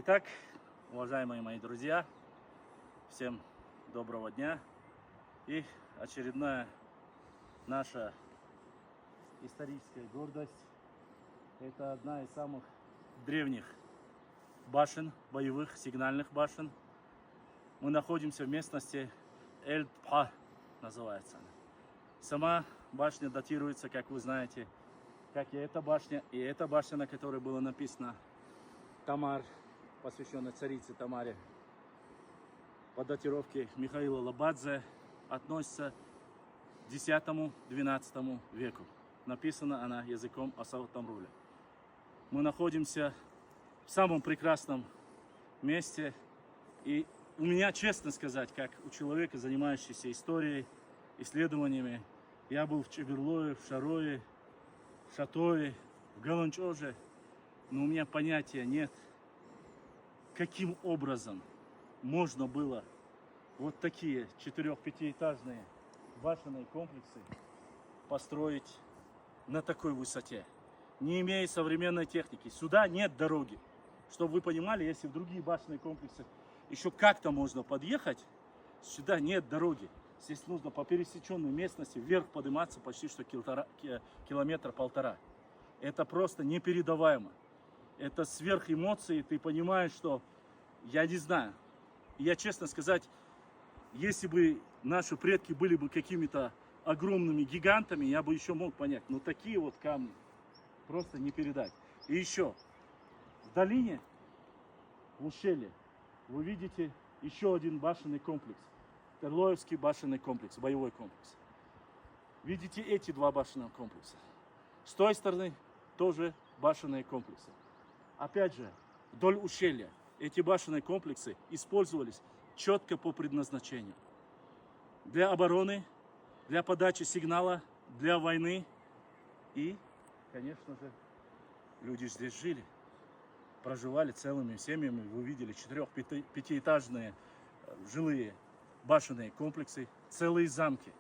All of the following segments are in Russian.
Итак, уважаемые мои друзья, всем доброго дня. И очередная наша историческая гордость. Это одна из самых древних башен, боевых сигнальных башен. Мы находимся в местности Эль-Тпха, называется она. Сама башня датируется, как вы знаете, как и эта башня, на которой было написано Тамар, посвященная царице Тамаре, по датировке Михаила Лабадзе, относится к X-XII веку. Написана она языком Асау-Тамруля. Мы находимся в самом прекрасном месте. И у меня, честно сказать, как у человека, занимающегося историей, исследованиями, я был в Чеберлое, в Шарое, в Шатое, в Галанчоже, но у меня понятия нет, каким образом можно было вот такие 4-5-этажные башенные комплексы построить на такой высоте, не имея современной техники. Сюда нет дороги. Чтобы вы понимали, если в другие башенные комплексы еще как-то можно подъехать, сюда нет дороги. Здесь нужно по пересеченной местности вверх подниматься почти что километра-полтора. Это просто непередаваемо. Это сверх эмоций, ты понимаешь, что, я не знаю, я честно сказать, если бы наши предки были бы какими-то огромными гигантами, я бы еще мог понять, но такие вот камни просто не передать. И еще, в долине, в ущелье, вы видите еще один башенный комплекс, Терлоевский башенный комплекс, боевой комплекс. Видите эти два башенных комплекса. С той стороны тоже башенные комплексы. Опять же, вдоль ущелья эти башенные комплексы использовались четко по предназначению. Для обороны, для подачи сигнала, для войны. И, конечно же, люди здесь жили, проживали целыми семьями. Вы видели 4-5-этажные жилые башенные комплексы, целые замки.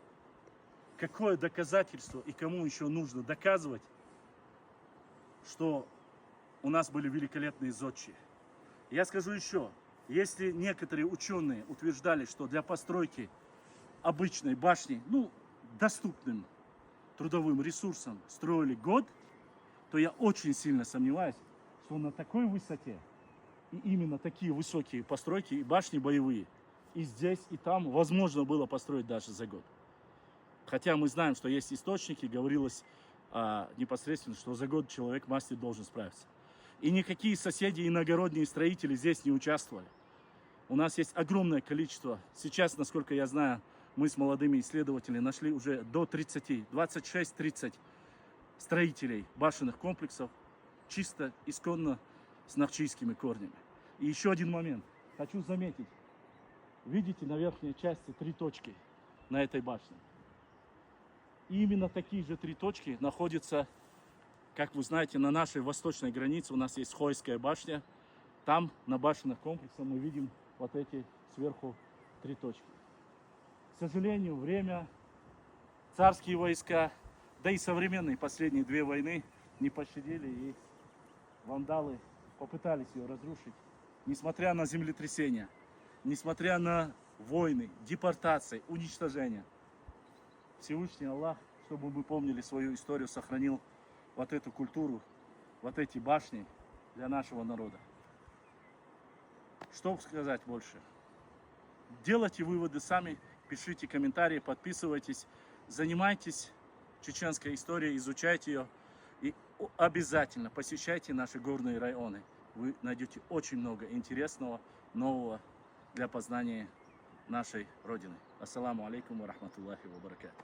Какое доказательство и кому еще нужно доказывать, что у нас были великолепные зодчие? Я скажу еще, если некоторые ученые утверждали, что для постройки обычной башни, доступным трудовым ресурсом строили год, то я очень сильно сомневаюсь, что на такой высоте и именно такие высокие постройки и башни боевые и здесь, и там возможно было построить даже за год. Хотя мы знаем, что есть источники, говорилось непосредственно, что за год человек-мастер должен справиться. И никакие соседи, иногородние строители здесь не участвовали. У нас есть огромное количество. Сейчас, насколько я знаю, мы с молодыми исследователями нашли уже до 30, 26-30 строителей башенных комплексов, чисто, исконно, с нарчийскими корнями. И еще один момент. Хочу заметить. Видите на верхней части 3 точки на этой башне? И именно такие же 3 точки находятся, как вы знаете, на нашей восточной границе. У нас есть Хойская башня. Там на башенных комплексах мы видим вот эти сверху 3 точки. К сожалению, время, царские войска, да и современные последние 2 войны не пощадили, и вандалы попытались ее разрушить. Несмотря на землетрясения, несмотря на войны, депортации, уничтожения. Всевышний Аллах, чтобы мы помнили свою историю, сохранил вот эту культуру, вот эти башни для нашего народа. Что сказать больше? Делайте выводы сами, пишите комментарии, подписывайтесь, занимайтесь чеченской историей, изучайте ее и обязательно посещайте наши горные районы. Вы найдете очень много интересного, нового для познания нашей Родины. Ассаламу алейкум ва рахматуллахи ва баракату.